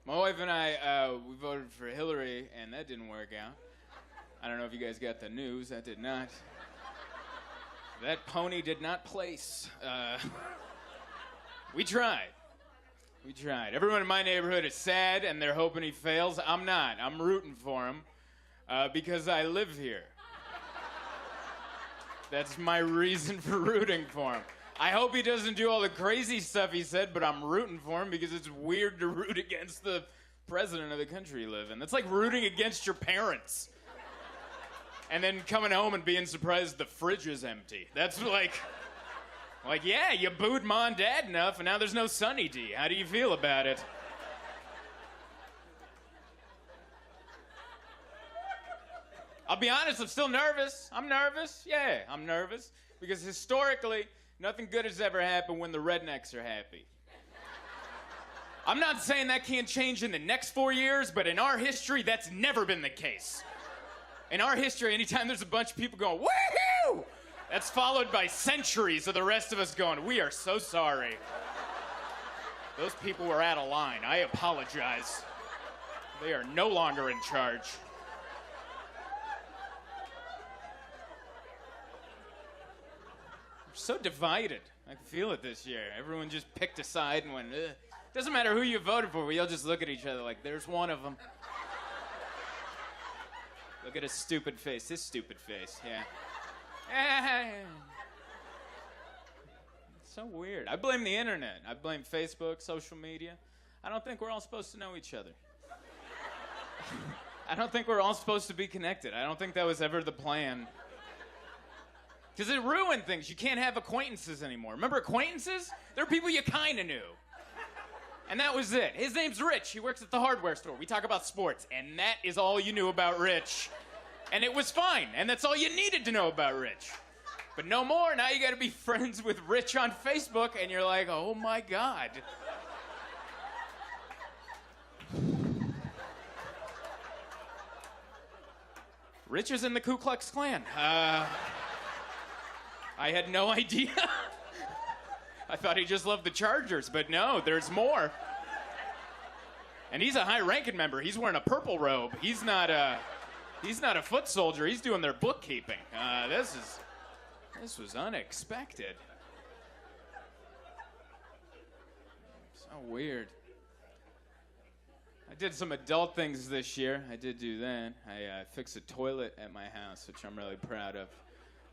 My wife and I, we voted for Hillary, and that didn't work out. I don't know if you guys got the news. That did not. That pony did not place. We tried. We tried. Everyone in my neighborhood is sad, and they're hoping he fails. I'm not. I'm rooting for him because I live here. That's my reason for rooting for him. I hope he doesn't do all the crazy stuff he said, but I'm rooting for him because it's weird to root against the president of the country you live in. That's like rooting against your parents. And then coming home and being surprised the fridge is empty. That's like, yeah, you booed Mom and Dad enough, and now there's no Sunny D. How do you feel about it? I'll be honest, I'm still nervous. I'm nervous. Yeah, I'm nervous. Because historically, nothing good has ever happened when the rednecks are happy. I'm not saying that can't change in the next 4 years, but in our history, that's never been the case. In our history, anytime there's a bunch of people going, woohoo! That's followed by centuries of the rest of us going, we are so sorry. Those people were out of line. I apologize. They are no longer in charge. We're so divided. I can feel it this year. Everyone just picked a side and went, ugh. Doesn't matter who you voted for, we all just look at each other like, there's one of them. Look at his stupid face. His stupid face, yeah. It's so weird. I blame the internet. I blame Facebook, social media. I don't think we're all supposed to know each other. I don't think we're all supposed to be connected. I don't think that was ever the plan. Because it ruined things. You can't have acquaintances anymore. Remember acquaintances? They're people you kind of knew. And that was it. His name's Rich. He works at the hardware store. We talk about sports, and that is all you knew about Rich. And it was fine, and that's all you needed to know about Rich. But no more. Now you got to be friends with Rich on Facebook, and you're like, oh my God. Rich is in the Ku Klux Klan. I had no idea. I thought he just loved the Chargers, but no, there's more. And he's a high-ranking member. He's wearing a purple robe. He's not a foot soldier. He's doing their bookkeeping. This was unexpected. So weird. I did some adult things this year. I did do that. I fixed a toilet at my house, which I'm really proud of.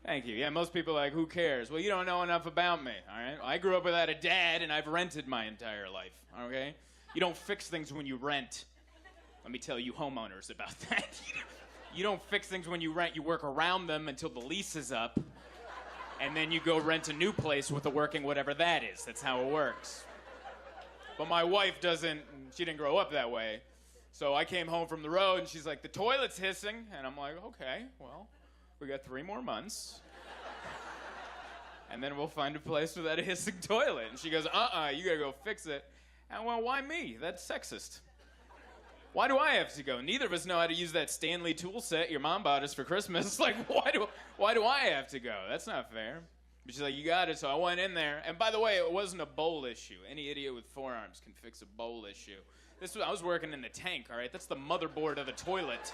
Thank you. Yeah, most people are like, who cares? Well, you don't know enough about me, all right? I grew up without a dad, and I've rented my entire life, okay? You don't fix things when you rent. Let me tell you homeowners about that. You don't fix things when you rent. You work around them until the lease is up, and then you go rent a new place with a working whatever that is. That's how it works. But my wife she didn't grow up that way. So I came home from the road, and she's like, the toilet's hissing. And I'm like, okay, well, we got 3 more months. And then we'll find a place without a hissing toilet. And she goes, you gotta go fix it. And well, why me? That's sexist. Why do I have to go? Neither of us know how to use that Stanley tool set your mom bought us for Christmas. Like, why do I have to go? That's not fair. But she's like, you got it. So I went in there. And by the way, it wasn't a bowl issue. Any idiot with forearms can fix a bowl issue. I was working in the tank, all right? That's the motherboard of the toilet.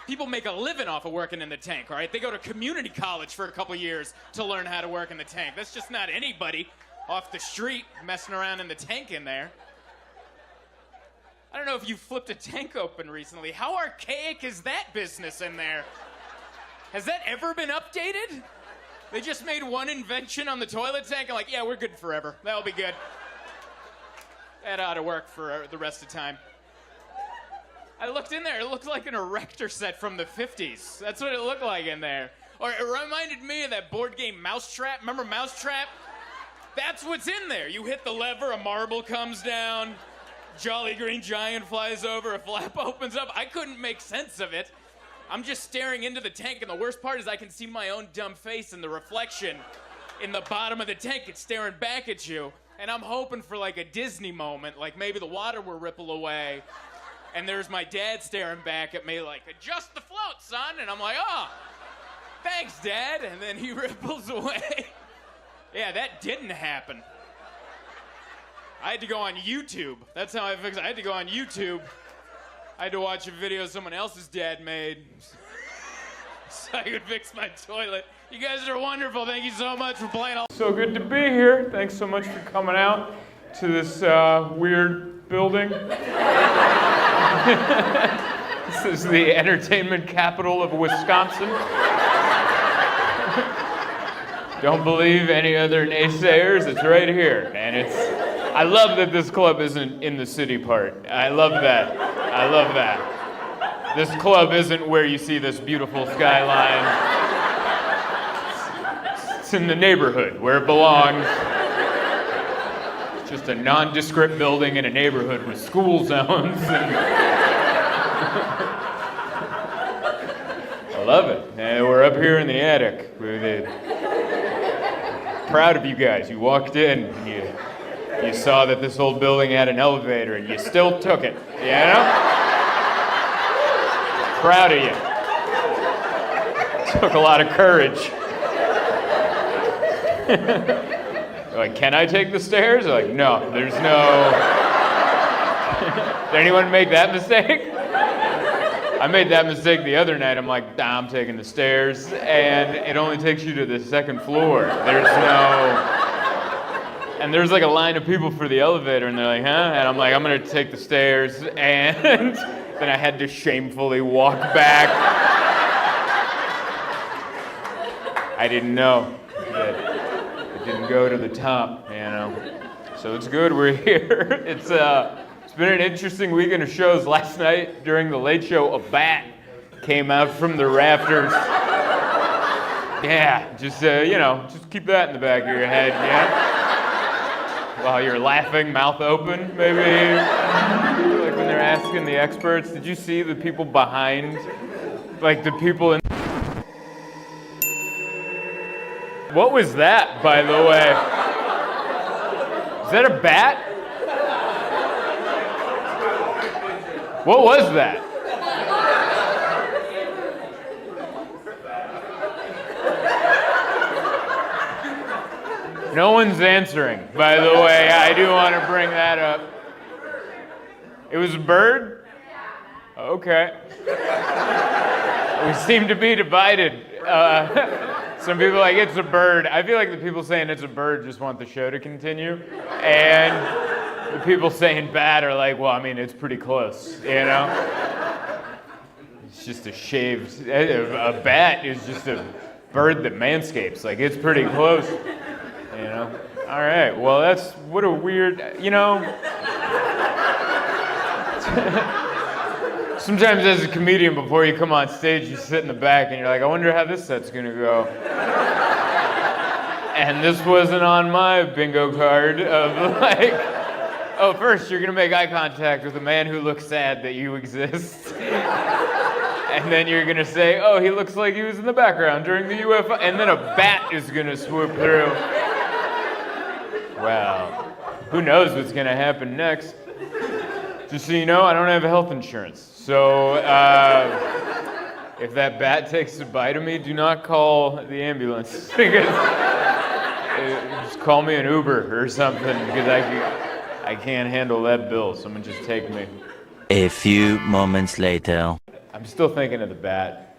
People make a living off of working in the tank, all right? They go to community college for a couple years to learn how to work in the tank. That's just not anybody off the street messing around in the tank in there. I don't know if you flipped a tank open recently. How archaic is that business in there? Has that ever been updated? They just made one invention on the toilet tank and like, yeah, we're good forever. That'll be good. That ought to work for the rest of the time. I looked in there. It looked like an erector set from the 50s. That's what it looked like in there. Or it reminded me of that board game Mousetrap. Remember Mousetrap? That's what's in there. You hit the lever, a marble comes down, Jolly Green Giant flies over, a flap opens up. I couldn't make sense of it. I'm just staring into the tank, and the worst part is I can see my own dumb face in the reflection in the bottom of the tank. It's staring back at you, and I'm hoping for like a Disney moment, like maybe the water will ripple away. And there's my dad staring back at me like, adjust the float, son. And I'm like, oh, thanks, Dad. And then he ripples away. Yeah, that didn't happen. I had to go on YouTube. That's how I fixed it. I had to go on YouTube. I had to watch a video someone else's dad made so I could fix my toilet. You guys are wonderful. Thank you so much for playing. So good to be here. Thanks so much for coming out to this weird building. This is the entertainment capital of Wisconsin. Don't believe any other naysayers. It's right here. And I love that this club isn't in the city part. I love that. I love that. This club isn't where you see this beautiful skyline. It's in the neighborhood where it belongs. It's just a nondescript building in a neighborhood with school zones. I love it. And we're up here in the attic. Proud of you guys. You walked in and you saw that this old building had an elevator and you still took it. You know? Proud of you. Took a lot of courage. Like, can I take the stairs? They're like, no, there's no. Did anyone make that mistake? I made that mistake the other night. I'm like, nah, I'm taking the stairs, and it only takes you to the second floor. And there's like a line of people for the elevator, and they're like, huh? And I'm like, I'm gonna take the stairs, and then I had to shamefully walk back. I didn't know that it didn't go to the top, you know. So it's good we're here. It's been an interesting weekend of shows. Last night during the Late Show, a bat came out from the rafters. Yeah, just just keep that in the back of your head, yeah. While you're laughing, mouth open, maybe. Like when they're asking the experts, did you see the people behind, like the people in? What was that, by the way? Is that a bat? What was that? No one's answering, by the way. I do want to bring that up. It was a bird? Okay. We seem to be divided. Some people are like, it's a bird. I feel like the people saying it's a bird just want the show to continue. And the people saying bat are like, well, I mean, it's pretty close, you know? It's just a shaved, a bat is just a bird that manscapes. Like, it's pretty close, you know? All right, well, what a weird, you know? Sometimes as a comedian, before you come on stage, you sit in the back and you're like, I wonder how this set's gonna go. And this wasn't on my bingo card of like, oh, first you're gonna make eye contact with a man who looks sad that you exist. And then you're gonna say, oh, he looks like he was in the background during the UFO, and then a bat is gonna swoop through. Wow. Who knows what's gonna happen next? Just so you know, I don't have health insurance. So if that bat takes a bite of me, do not call the ambulance. Just call me an Uber or something, because I can't handle that bill. Someone just take me. A few moments later. I'm still thinking of the bat.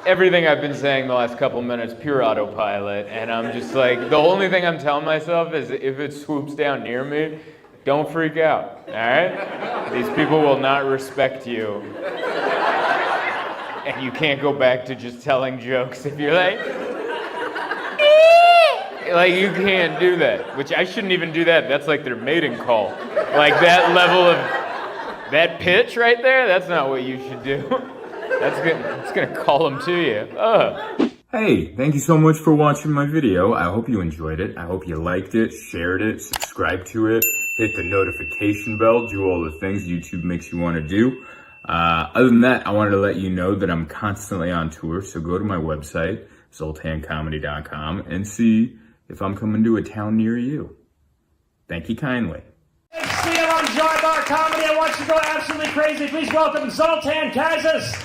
Everything I've been saying the last couple minutes, pure autopilot, and I'm just like, the only thing I'm telling myself is if it swoops down near me, don't freak out, all right? These people will not respect you. And you can't go back to just telling jokes if you're like, like you can't do that, which I shouldn't even do that. That's like their mating call. Like that level of, that pitch right there, that's not what you should do. It's gonna call them to you. Ugh. Hey, thank you so much for watching my video. I hope you enjoyed it. I hope you liked it, shared it, subscribed to it, hit the notification bell, do all the things YouTube makes you want to do. Other than that, I wanted to let you know that I'm constantly on tour, so go to my website, zoltancomedy.com, and see if I'm coming to a town near you. Thank you kindly. See you on Joy Bar Comedy. I want you to go absolutely crazy. Please welcome Zoltan, Kaszas.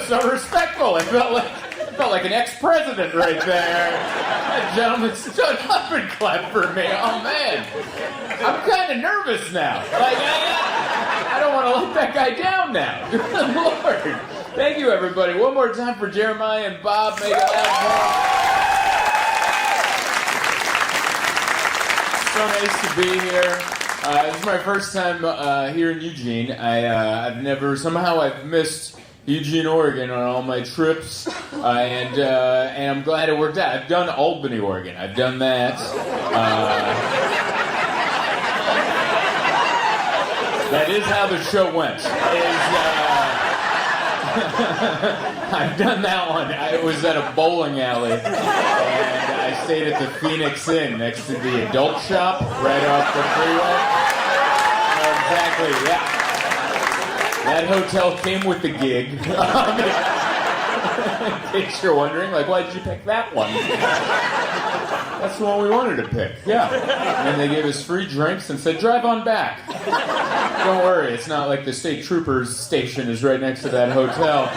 so respectful. I felt like an ex-president right there. That gentleman stood up and clapped for me. Oh, man. I'm kind of nervous now. Like, I don't want to let that guy down now. Good Lord. Thank you, everybody. One more time for Jeremiah and Bob. Make it loud for them. So nice to be here. This is my first time here in Eugene. I've missed Eugene, Oregon on all my trips, and I'm glad it worked out. I've done Albany, Oregon. I've done that. That is how the show went. I've done that one. I was at a bowling alley, and I stayed at the Phoenix Inn next to the adult shop right off the freeway. Exactly, yeah. That hotel came with the gig. In case you're wondering, like, why did you pick that one? That's the one we wanted to pick, yeah. And they gave us free drinks and said, drive on back. Don't worry, it's not like the state troopers station is right next to that hotel.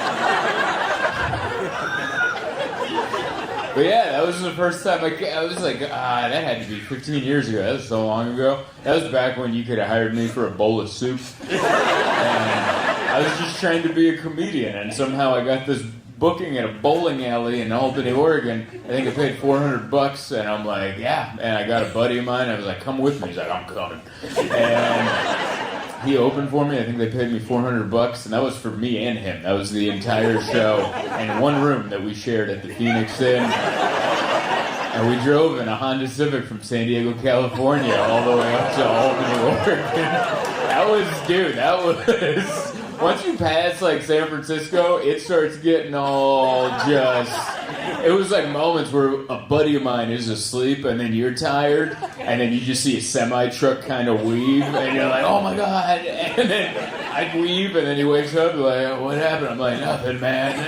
But yeah, that was the first time I was like, that had to be 15 years ago. That was so long ago. That was back when you could have hired me for a bowl of soup. And I was just trying to be a comedian, and somehow I got this booking at a bowling alley in Albany, Oregon. I think I paid $400, and I'm like, yeah. And I got a buddy of mine. I was like, come with me. He's like, I'm coming. And he opened for me. I think they paid me $400, and that was for me and him. That was the entire show in one room that we shared at the Phoenix Inn. And we drove in a Honda Civic from San Diego, California, all the way up to Albany, Oregon. That was, once you pass, like, San Francisco, it starts getting all just, it was like moments where a buddy of mine is asleep, and then you're tired, and then you just see a semi-truck kind of weave, and you're like, oh my God, and then I weave, and then he wakes up, like, what happened? I'm like, nothing, man.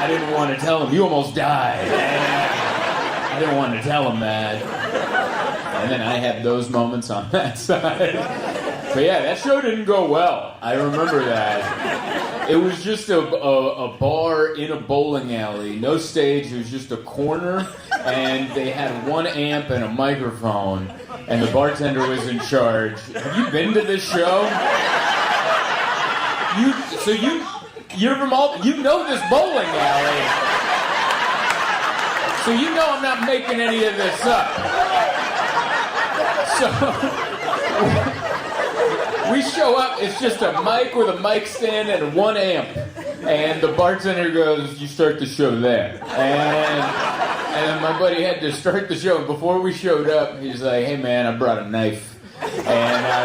I didn't want to tell him, you almost died. I didn't want to tell him that. And then I had those moments on that side. But yeah, that show didn't go well. I remember that. It was just a bar in a bowling alley. No stage. It was just a corner. And they had one amp and a microphone. And the bartender was in charge. Have you been to this show? You're from you know this bowling alley. So you know I'm not making any of this up. So we show up, it's just a mic with a mic stand and one amp. And the bartender goes, you start the show there. And then my buddy had to start the show. Before we showed up, he's like, hey man, I brought a knife. And I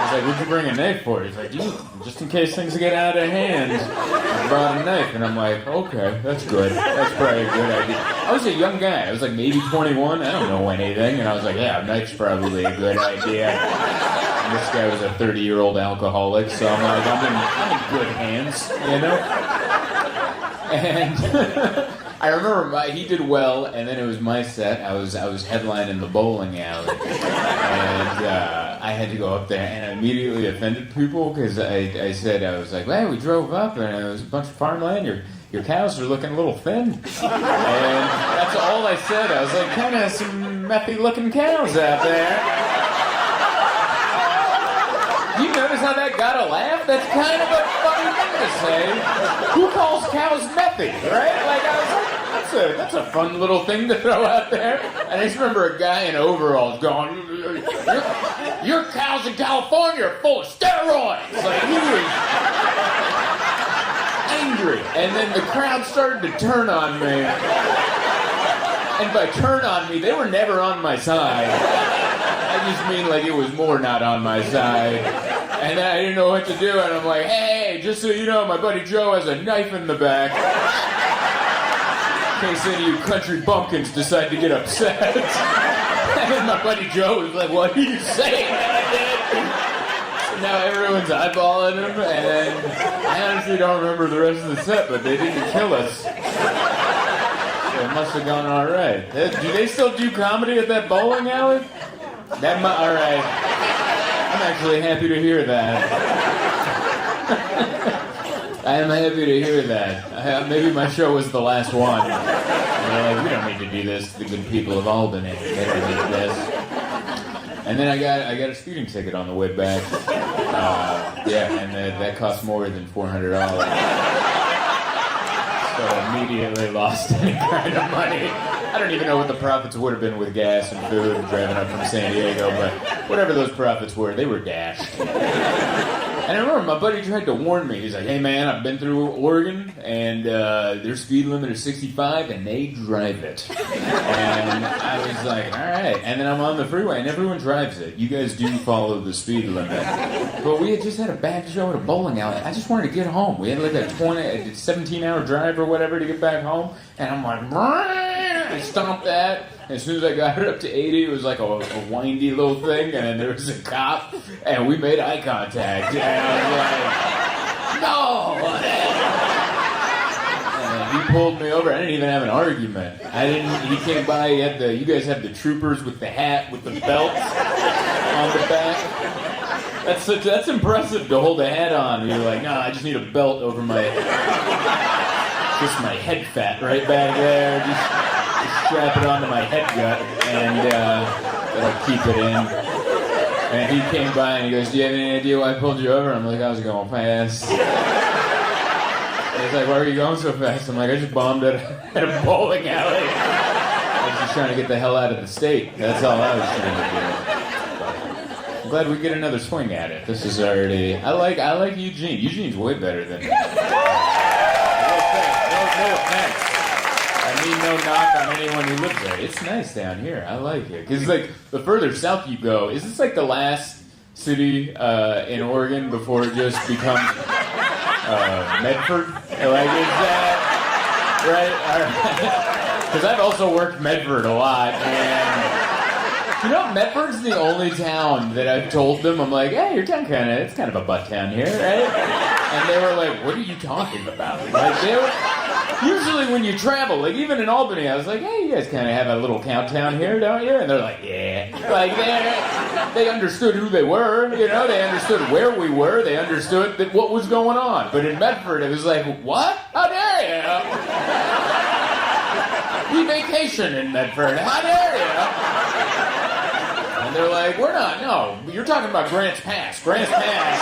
was like, what'd you bring a knife for? He's like, just in case things get out of hand, I brought a knife. And I'm like, okay, that's good. That's probably a good idea. I was a young guy. I was like maybe 21. I don't know anything. And I was like, yeah, a knife's probably a good idea. And this guy was a 30-year-old alcoholic, so I'm like, I'm in good hands, you know? And I remember he did well, and then it was my set. I was headlining the bowling alley. And I had to go up there, and I immediately offended people because I said, I was like, well, we drove up, and it was a bunch of farmland. Your cows are looking a little thin. And that's all I said. I was like, kind of some methy-looking cows out there. You notice how that got a laugh? That's kind of a funny thing to say. Who calls cows methy, right? Like, I was like, that's a fun little thing to throw out there. And I just remember a guy in overalls going, your cows in California are full of steroids. Like, he was angry. And then the crowd started to turn on me. And by turn on me, they were never on my side. I just mean like it was more not on my side. And then I didn't know what to do, and I'm like, hey, just so you know, my buddy Joe has a knife in the back. In case any of you country bumpkins decide to get upset. And then my buddy Joe was like, what are you saying? So now everyone's eyeballing him, and I honestly don't remember the rest of the set, but they didn't kill us. So it must have gone all right. Do they still do comedy at that bowling alley? All right. I'm actually happy to hear that. I am happy to hear that. Maybe my show was the last one. They're like, we don't need to do this to the good people of Albany. They don't need this. And then I got a speeding ticket on the way back. And that cost more than $400. So immediately lost any kind of money. I don't even know what the profits would have been with gas and food and driving up from San Diego, but whatever those profits were, they were dashed. And I remember my buddy tried to warn me. He's like, hey man, I've been through Oregon, and their speed limit is 65, and they drive it. And I was like, all right. And then I'm on the freeway, and everyone drives it. You guys do follow the speed limit. But we had just had a bad show at a bowling alley. I just wanted to get home. We had like a 17-hour drive or whatever to get back home. And I'm like, I stomped that. As soon as I got it up to 80, it was like a windy little thing, and then there was a cop, and we made eye contact, and I was like, no! And he pulled me over. I didn't even have an argument. He came by, you guys have the troopers with the hat, with the belts on the back. That's impressive to hold a hat on. And you're like, no, I just need a belt over just my head fat right back there. Just strap it onto my head gut, and that'll keep it in. And he came by and he goes, do you have any idea why I pulled you over? I'm like, I was going fast. And he's like, why are you going so fast? I'm like, I just bombed at a bowling alley. I was just trying to get the hell out of the state. That's all I was trying to do. I'm glad we get another swing at it. This is already... I like Eugene. Eugene's way better than me. No offense. I mean, no knock on anyone who lives there. It's nice down here. I like it. Because, like, the further south you go, is this, like, the last city in Oregon before it just becomes Medford? Like, is that right? Because I've also worked Medford a lot, and... You know, Medford's the only town that I've told them, I'm like, hey, your town it's kind of a butt town here, right? And they were like, what are you talking about? Like, usually when you travel, like even in Albany, I was like, hey, you guys kind of have a little town here, don't you? And they're like, yeah. Like, they understood who they were, you know? They understood where we were. They understood what was going on. But in Medford, it was like, what? How dare you? We vacation in Medford. How dare you? And they're like, we're not, no. You're talking about Grants Pass. Grants Pass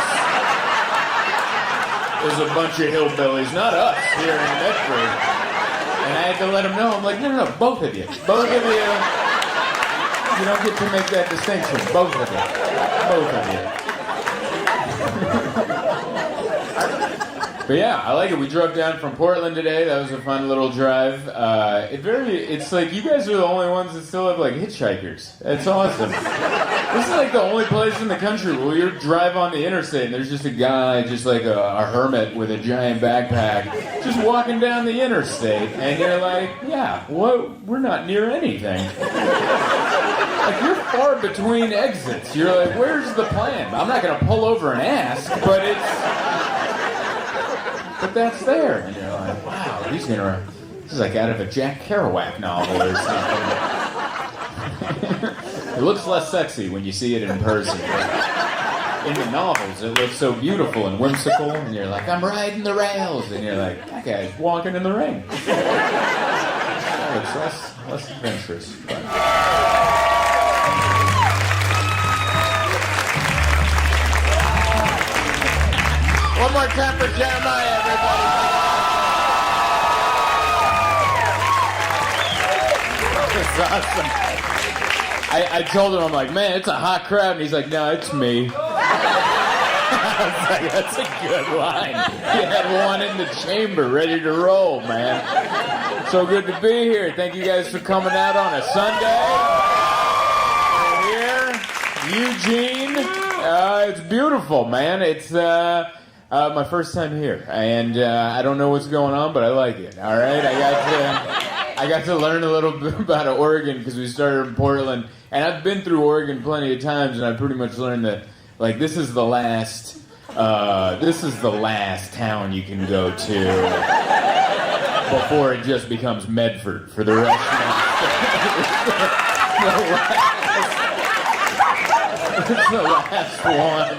is a bunch of hillbillies, not us here in Medford. And I had to let them know. I'm like, no, both of you. Both of you. You don't get to make that distinction. Both of you. Both of you. But yeah, I like it. We drove down from Portland today. That was a fun little drive. It's like you guys are the only ones that still have like hitchhikers. It's awesome. This is like the only place in the country where you drive on the interstate and there's just a guy, just like a hermit with a giant backpack, just walking down the interstate, and you're like, yeah, we're not near anything. Like, you're far between exits. You're like, where's the plan? I'm not going to pull over and ask, but that's there. And you're like, wow, this is like out of a Jack Kerouac novel or something. It looks less sexy when you see it in person. In the novels, it looks so beautiful and whimsical, and you're like, I'm riding the rails, and you're like, that guy's walking in the rain. It's less adventurous, but... One more time for Jeremiah, everybody. It's awesome. I told him, I'm like, man, it's a hot crowd. And he's like, no, it's me. I was like, that's a good line. You had one in the chamber ready to roll, man. So good to be here. Thank you guys for coming out on a Sunday. We're here. Eugene. It's beautiful, man. It's... my first time here, and I don't know what's going on, but I like it. All right, I got to learn a little bit about Oregon because we started in Portland, and I've been through Oregon plenty of times, and I pretty much learned that like this is the last town you can go to before it just becomes Medford for the rest of It's the last one.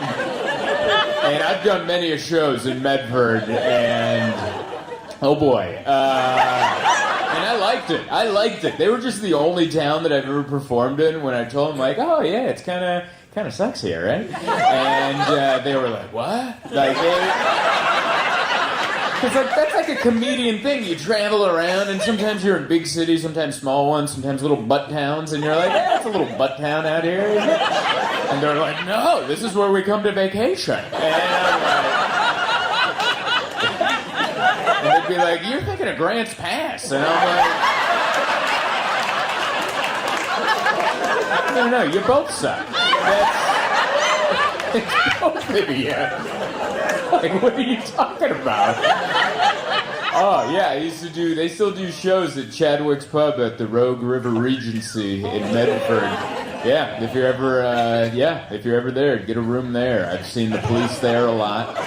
And I've done many a shows in Medford, and oh boy. And I liked it. They were just the only town that I've ever performed in. When I told them, like, oh yeah, it's kind of sucks here, right? And they were like, what? Like, because that's like a comedian thing. You travel around, and sometimes you're in big cities, sometimes small ones, sometimes little butt towns, and you're like, yeah, it's a little butt town out here, isn't it? And they're like, no, this is where we come to vacation. And I'm like, and they'd be like, you're thinking of Grants Pass. And I'm like, no, you both suck. It's both of you. Like, what are you talking about? Oh, yeah, they still do shows at Chadwick's Pub at the Rogue River Regency in Medford. Yeah, if you're ever there, get a room there. I've seen the police there a lot.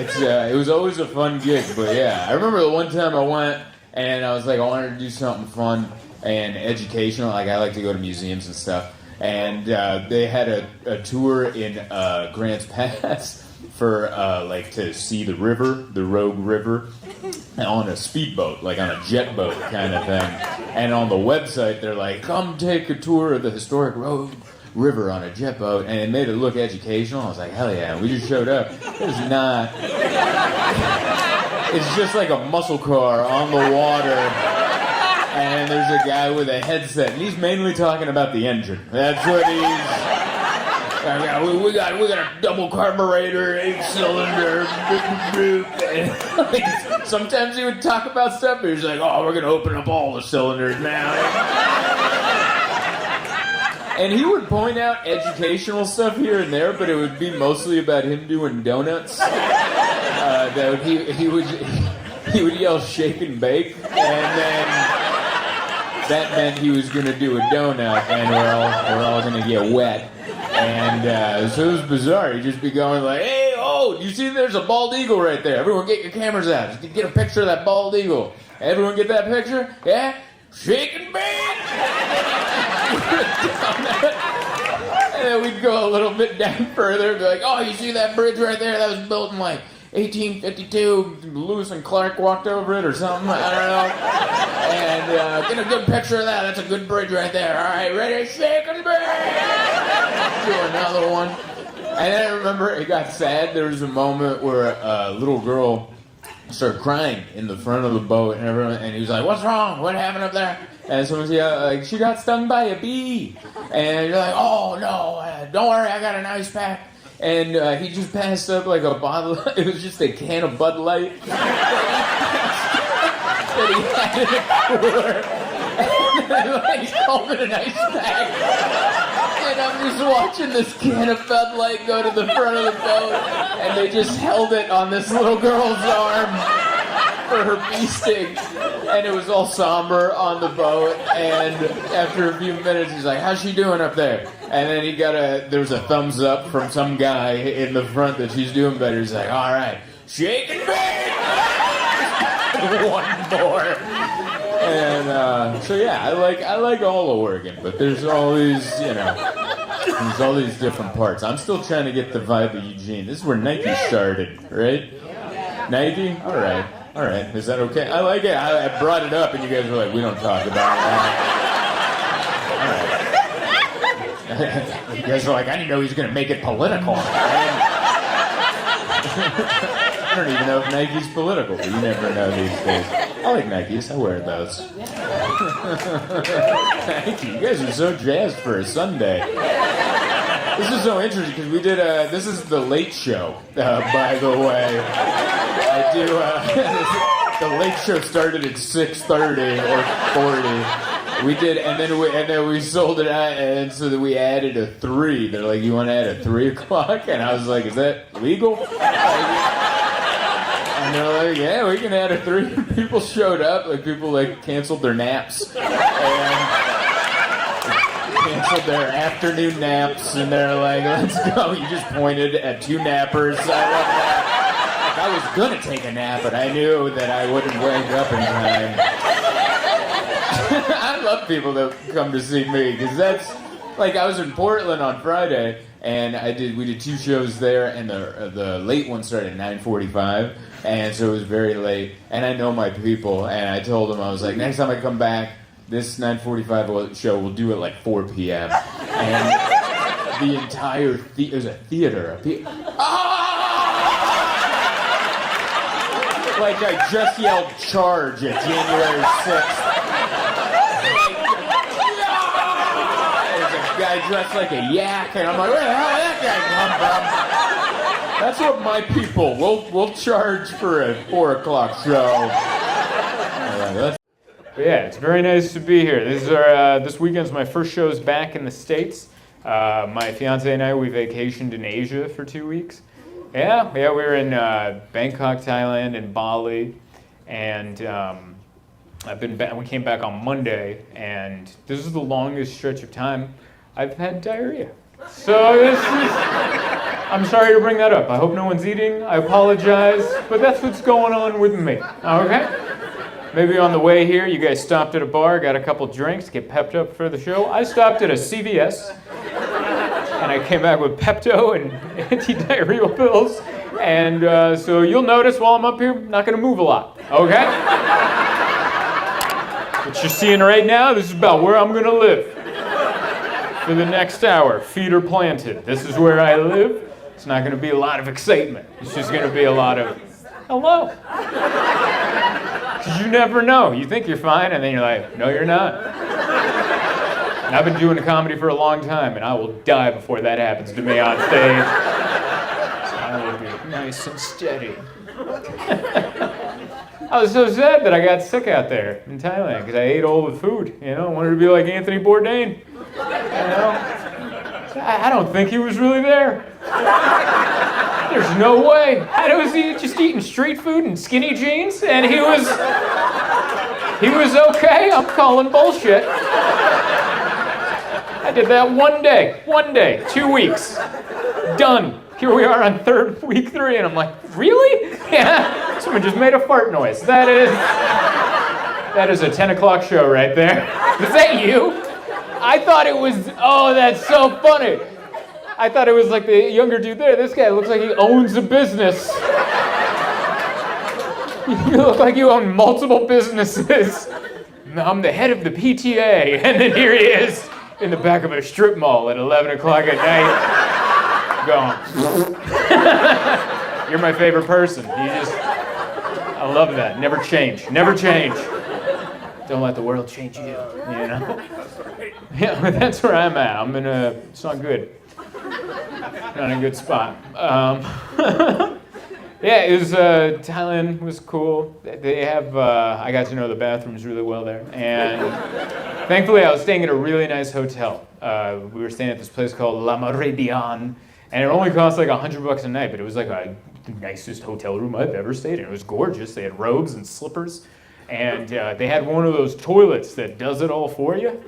It was always a fun gig, but yeah. I remember the one time I went, and I was like, I wanted to do something fun and educational. Like, I like to go to museums and stuff. And they had a tour in Grants Pass for to see the river, the Rogue River, on a speedboat, like on a jet boat kind of thing. And on the website, they're like, come take a tour of the historic Rogue River on a jet boat, and it made it look educational. I was like, hell yeah, we just showed up. It's not. It's just like a muscle car on the water. And there's a guy with a headset, and he's mainly talking about the engine. That's what we got a double carburetor, 8-cylinder. And sometimes he would talk about stuff, but he's like, oh, we're gonna open up all the cylinders now. And he would point out educational stuff here and there, but it would be mostly about him doing donuts. He would yell shake and bake, and then that meant he was going to do a donut, and we're all going to get wet. And so it was bizarre. He'd just be going like, hey, oh, you see there's a bald eagle right there. Everyone get your cameras out. Just get a picture of that bald eagle. Everyone get that picture? Yeah? Shake and bake! And then we'd go a little bit down further and be like, oh, you see that bridge right there? That was built in like 1852, Lewis and Clark walked over it or something, I don't know. And get a good picture of that. That's a good bridge right there. All right, ready, shake and bake. Do another one. And then I remember it got sad. There was a moment where a little girl started crying in the front of the boat, and he was like, what's wrong? What happened up there? And someone said, like, she got stung by a bee. And you're like, oh, no, don't worry, I got an ice pack. And he just passed up like a bottle. It was just a can of Bud Light that he had in a cooler. And like, he called it an ice pack. And I'm just watching this can of Bud Light go to the front of the boat, and they just held it on this little girl's arm for her bee sting. And it was all somber on the boat. And after a few minutes, he's like, how's she doing up there? And then there was a thumbs up from some guy in the front that she's doing better. He's like, all right, shake and bake! One more. And so yeah, I like all of Oregon, but there's all these, there's all these different parts. I'm still trying to get the vibe of Eugene. This is where Nike started, right? Nike? All right. Is that okay? I like it. I brought it up, and you guys were like, we don't talk about that. You guys are like, I didn't know he was going to make it political. I don't even know if Nike's political, but you never know these days. I like Nikes. I wear those. Thank you. You guys are so jazzed for a Sunday. This is so interesting because we did this is the Late Show, by the way. I do, the Late Show started at 6:30 or 40. We did, and then we sold it out, and so that we added a 3. They're like, you want to add a 3 o'clock? And I was like, is that legal? And they're like, yeah, we can add a 3. People showed up, like people like canceled their naps, and canceled their afternoon naps, and they're like, let's go. You just pointed at 2 nappers. I love that. Like, I was gonna take a nap, but I knew that I wouldn't wake up in time. I love people that come to see me, because that's, like, I was in Portland on Friday, and we did 2 shows there, and the late one started at 9:45, and so it was very late. And I know my people, and I told them, I was like, next time I come back, this 9:45 show we'll do it like 4 p.m. And the entire it was a theater. Like I just yelled charge at January 6th. There's a guy dressed like a yak, and I'm like, where the hell did that guy come from? That's what my people, we'll charge for a 4 o'clock show. Yeah, it's very nice to be here. This weekend's my first shows back in the States. My fiance and I, we vacationed in Asia for 2 weeks. Yeah, we were in Bangkok, Thailand, and Bali, and we came back on Monday, and this is the longest stretch of time I've had diarrhea. So I'm sorry to bring that up. I hope no one's eating. I apologize, but that's what's going on with me. Okay? Maybe on the way here, you guys stopped at a bar, got a couple drinks, get pepped up for the show. I stopped at a CVS. And I came back with Pepto and anti-diarrheal pills. And so you'll notice while I'm up here, I'm not going to move a lot, okay? What you're seeing right now, this is about where I'm going to live for the next hour. Feet are planted. This is where I live. It's not going to be a lot of excitement. It's just going to be a lot of, hello. Because you never know. You think you're fine, and then you're like, no, you're not. And I've been doing comedy for a long time, and I will die before that happens to me on stage. So I will be nice and steady. I was so sad that I got sick out there in Thailand because I ate all the food. I wanted to be like Anthony Bourdain. I don't think he was really there. There's no way. How was he just eating street food and skinny jeans? And he was okay? I'm calling bullshit. I did that one day, 2 weeks, done. Here we are on week 3, and I'm like, really? Yeah, someone just made a fart noise. That is a 10 o'clock show right there. Is that you? I thought it was, oh, that's so funny. I thought it was like the younger dude there. This guy looks like he owns a business. You look like you own multiple businesses. I'm the head of the PTA, and then here he is. In the back of a strip mall at 11 o'clock at night, going, you're my favorite person. I love that. Never change. Don't let the world change you, Yeah, but that's where I'm at. It's not good. Not in a good spot. Yeah, it was, Thailand was cool. They have, I got to know the bathrooms really well there. And thankfully I was staying at a really nice hotel. We were staying at this place called La Meridian. And it only cost like $100 a night, but it was like the nicest hotel room I've ever stayed in. It was gorgeous. They had robes and slippers. And they had one of those toilets that does it all for you.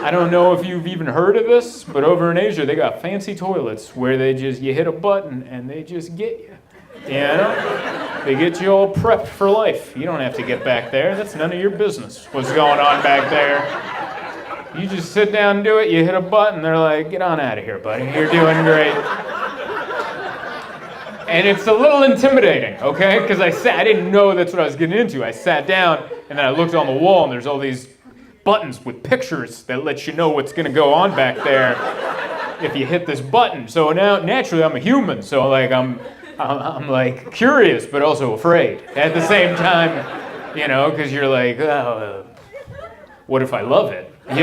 I don't know if you've even heard of this, but over in Asia, they got fancy toilets where you hit a button and they just get you. They get you all prepped for life. You don't have to get back there. That's none of your business what's going on back there. You just sit down and do it. You hit a button. They're like, get on out of here, buddy. You're doing great. And it's a little intimidating, okay? Because I didn't know that's what I was getting into. I sat down, and then I looked on the wall, and there's all these buttons with pictures that let you know what's going to go on back there if you hit this button. So now, naturally, I'm a human. So, I'm like curious, but also afraid at the same time, because you're like, oh, what if I love it? What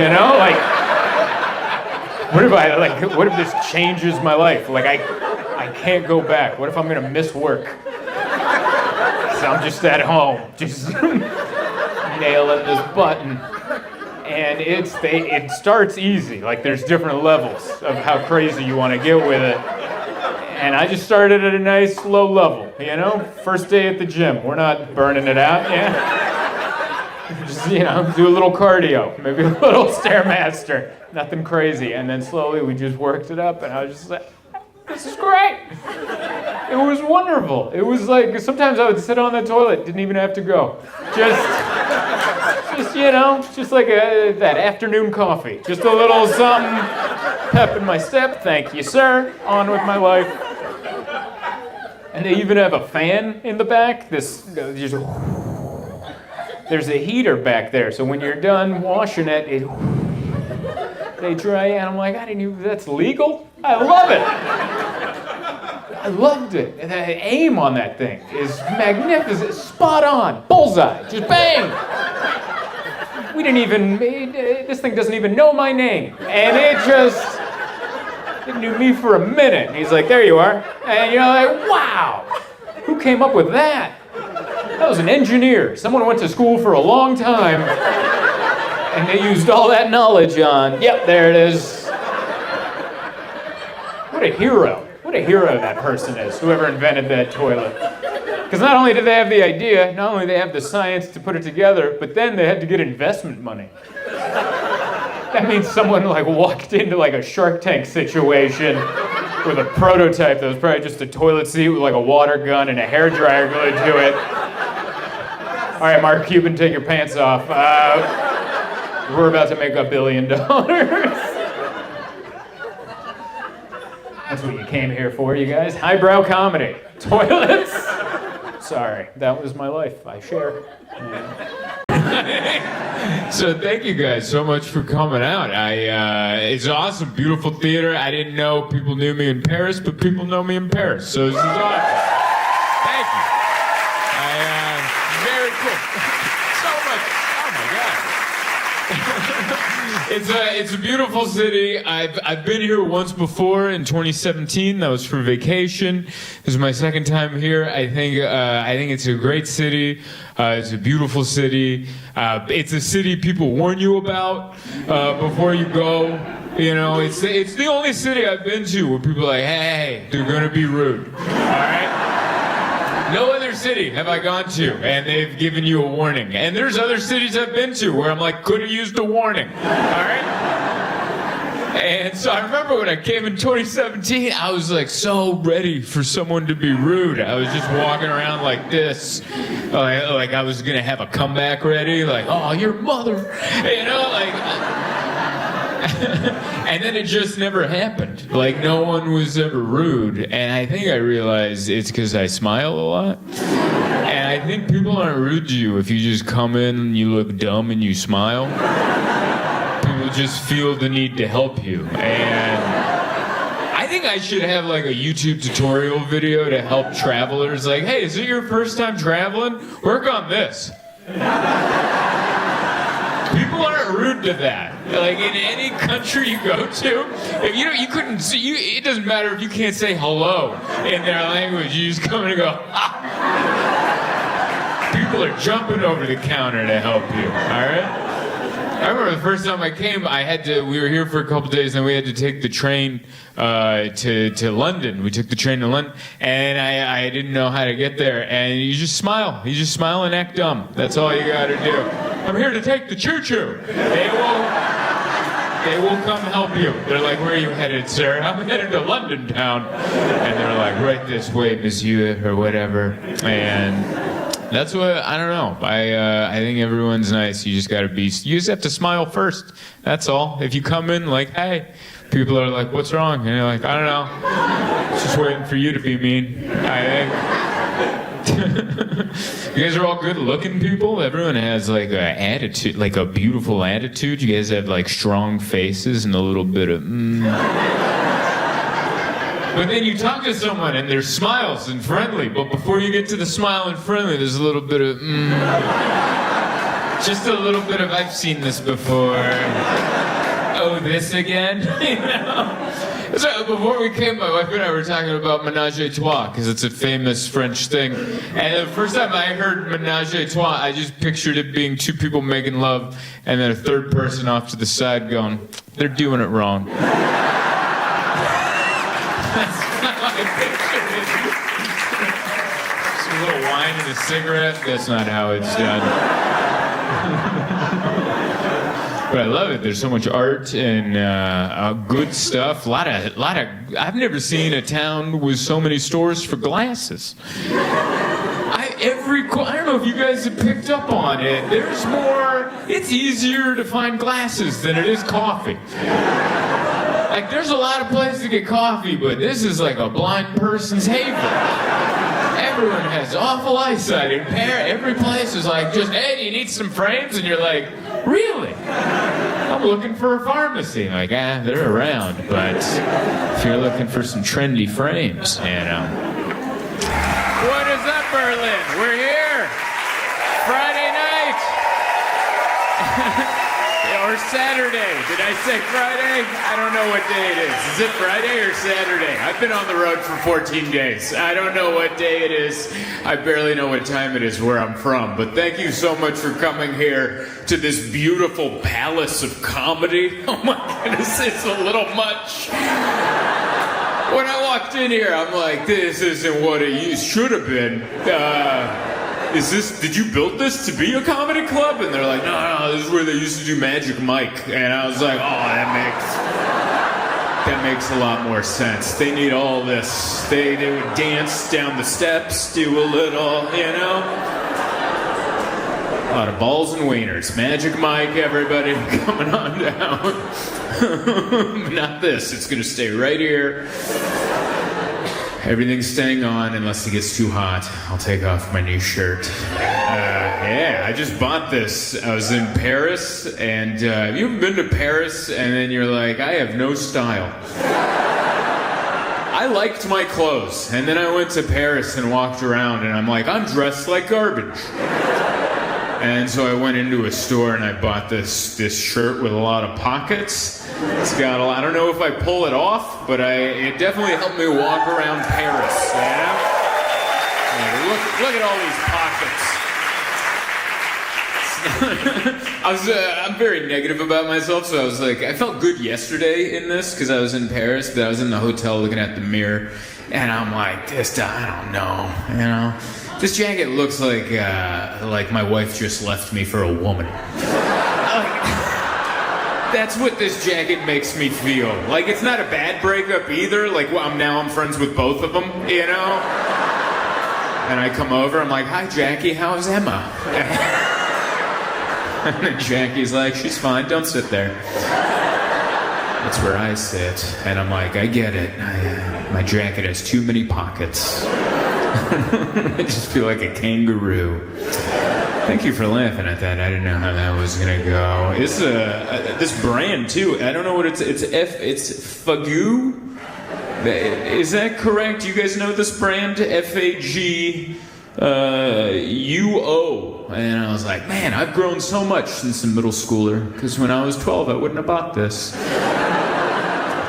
if this changes my life? I can't go back. What if I'm gonna miss work? So I'm just at home, just nailing this button. And it starts easy. Like there's different levels of how crazy you want to get with it. And I just started at a nice low level, First day at the gym. We're not burning it out, Just, do a little cardio, maybe a little Stairmaster. Nothing crazy. And then slowly we just worked it up, and I was just like, this is great. It was wonderful. It was like, sometimes I would sit on the toilet, didn't even have to go. Just Just like that afternoon coffee. Just a little something, pep in my step. Thank you, sir. On with my life. And they even have a fan in the back. There's a heater back there, so when you're done washing it, they dry it. And I'm like, I didn't even, that's legal? I love it. I loved it. And the aim on that thing is magnificent, spot on, bullseye, just bang. This thing doesn't even know my name. And it knew me for a minute. And he's like, there you are. And you're like, wow, who came up with that? That was an engineer. Someone went to school for a long time. And they used all that knowledge on, yep, there it is. What a hero. What a hero that person is, whoever invented that toilet. Because not only did they have the idea, not only did they have the science to put it together, but then they had to get investment money. That means someone walked into a Shark Tank situation with a prototype that was probably just a toilet seat with a water gun and a hairdryer glued to it. All right, Mark Cuban, take your pants off. We're about to make $1 billion. That's what you came here for, you guys. Highbrow comedy. Toilets. Sorry, that was my life. I share. Yeah. So thank you guys so much for coming out. It's awesome, beautiful theater. I didn't know people knew me in Paris, but people know me in Paris. So this is awesome. Thank you. Very cool. So much. Oh my God. It's a beautiful city. I've been here once before in 2017. That was for vacation. This is my second time here. I think it's a great city. It's a beautiful city. It's a city people warn you about before you go. It's the only city I've been to where people are like, hey, they're gonna be rude. All right. No other city have I gone to, and they've given you a warning. And there's other cities I've been to where I'm like, could have used a warning. All right? And so I remember when I came in 2017, I was so ready for someone to be rude. I was just walking around like this, like I was gonna have a comeback ready, oh, your mother, And then it just never happened. No one was ever rude. And I think I realized it's because I smile a lot. And I think people aren't rude to you if you just come in and you look dumb and you smile. People just feel the need to help you. And I think I should have a YouTube tutorial video to help travelers. Hey, is it your first time traveling? Work on this. People aren't rude to that. In any country you go to, if you couldn't see, it doesn't matter if you can't say hello in their language. You just come in and go, ah. People are jumping over the counter to help you, all right? I remember the first time I came, we were here for a couple days, and we had to take the train to London. We took the train to London, and I didn't know how to get there. And you just smile. You just smile and act dumb. That's all you got to do. I'm here to take the choo-choo. They will come help you. They're like, where are you headed, sir? I'm headed to London town. And they're like, right this way, monsieur, or whatever. And that's what, I don't know. I think everyone's nice. You just have to smile first. That's all. If you come in hey, people are like, what's wrong? And you're like, I don't know. Just waiting for you to be mean, I think. You guys are all good-looking people. Everyone has an attitude, a beautiful attitude. You guys have strong faces and a little bit of. But then you talk to someone and their smiles and friendly. But before you get to the smile and friendly, there's a little bit of. Just a little bit of. I've seen this before. Oh, this again? So before we came, my wife and I were talking about ménage à trois, because it's a famous French thing. And the first time I heard ménage à trois, I just pictured it being two people making love, and then a third person off to the side going, they're doing it wrong. That's how I pictured it. Just a little wine and a cigarette, that's not how it's done. But I love it. There's so much art and good stuff. A lot of. I've never seen a town with so many stores for glasses. Every I don't know if you guys have picked up on it. There's more. It's easier to find glasses than it is coffee. Like, there's a lot of places to get coffee, but this is like a blind person's haven. Everyone has awful eyesight in Paris. Every place is like, just, hey, do you need some frames? And you're like, really? I'm looking for a pharmacy. Like, they're around, but if you're looking for some trendy frames, you know. What is up, Berlin? We're here. Friday night. Or Saturday. Did I say Friday? I don't know what day it is. Is it Friday or Saturday? I've been on the road for 14 days. I don't know what day it is. I barely know what time it is where I'm from. But thank you so much for coming here to this beautiful palace of comedy. Oh my goodness, it's a little much. When I walked in here, I'm like, this isn't what it should have been. Did you build this to be a comedy club? And they're like, no, this is where they used to do Magic Mike. And I was like, oh, that makes a lot more sense. They need all this. They would dance down the steps, do a little, you know? A lot of balls and wieners. Magic Mike, everybody, coming on down. Not this. It's going to stay right here. Everything's staying on unless it gets too hot. I'll take off my new shirt. Yeah, I just bought this. I was in Paris, and have you ever been to Paris and then you're like, I have no style? I liked my clothes, and then I went to Paris and walked around, and I'm like, I'm dressed like garbage. And so I went into a store and I bought this shirt with a lot of pockets. It's got I don't know if I pull it off, but it definitely helped me walk around Paris, yeah? Look at all these pockets. I'm very negative about myself, so I was like, I felt good yesterday in this because I was in Paris, but I was in the hotel looking at the mirror, and I'm like, I don't know, you know? This jacket looks like my wife just left me for a woman. That's what this jacket makes me feel. Like, it's not a bad breakup either. Like, I'm friends with both of them, you know? And I come over, I'm like, hi, Jackie, how's Emma? And then Jackie's like, she's fine, don't sit there. That's where I sit. And I'm like, I get it. My jacket has too many pockets. I just feel like a kangaroo. Thank you for laughing at that. I didn't know how that was gonna go. It's this brand too. I don't know what it's Fagoo. Is that correct? You guys know this brand? F-A-G-U-O. And I was like, man, I've grown so much since a middle schooler. Because when I was 12, I wouldn't have bought this.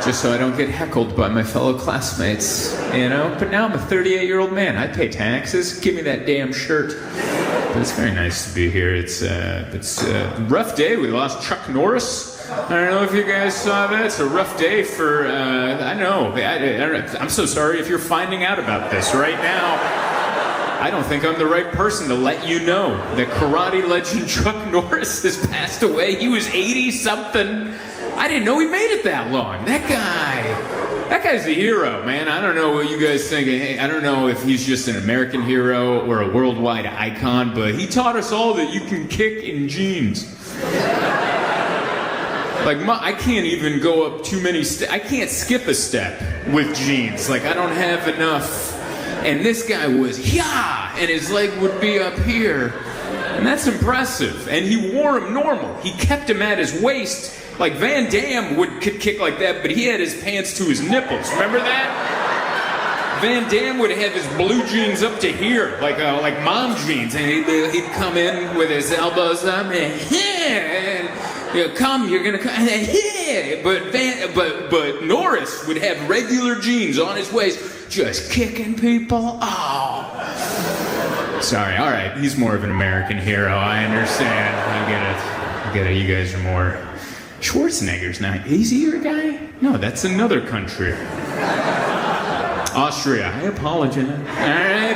Just so I don't get heckled by my fellow classmates, you know? But now I'm a 38-year-old man. I pay taxes. Give me that damn shirt. But it's very nice to be here. It's a rough day. We lost Chuck Norris. I don't know if you guys saw that. It's a rough day for, I know. I'm so sorry if you're finding out about this right now. I don't think I'm the right person to let you know that karate legend Chuck Norris has passed away. He was 80-something. I didn't know he made it that long. That guy's a hero, man. I don't know what you guys think. I don't know if he's just an American hero or a worldwide icon, but he taught us all that you can kick in jeans. Like, I can't even go up too many steps. I can't skip a step with jeans. Like, I don't have enough. And this guy was, and his leg would be up here. And that's impressive. And he wore them normal. He kept them at his waist. Like Van Damme could kick like that, but he had his pants to his nipples. Remember that? Van Damme would have his blue jeans up to here, like mom jeans, and he'd come in with his elbows up and you're gonna come, but Norris would have regular jeans on his waist, just kicking people. Oh, sorry. All right, he's more of an American hero. I understand. I get it. You guys are more. Schwarzenegger's not. Is he your guy? No, that's another country. Austria. I apologize. All right,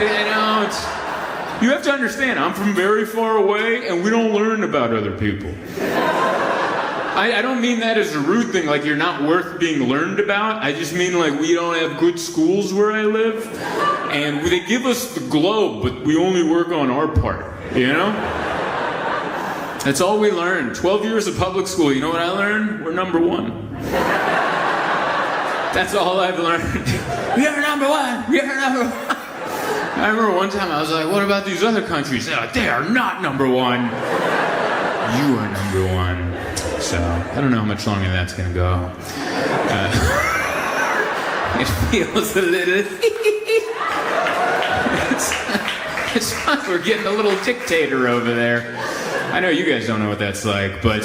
you have to understand, I'm from very far away, and we don't learn about other people. I don't mean that as a rude thing, like you're not worth being learned about. I just mean like we don't have good schools where I live. And they give us the globe, but we only work on our part, you know? That's all we learned. 12 years of public school, you know what I learned? We're number one. That's all I've learned. We're number one. We're number one. I remember one time I was like, what about these other countries? They're like, they are not number one. You are number one. So, I don't know how much longer that's going to go. It feels a little... it's fun. We're getting a little dictator over there. I know you guys don't know what that's like, but...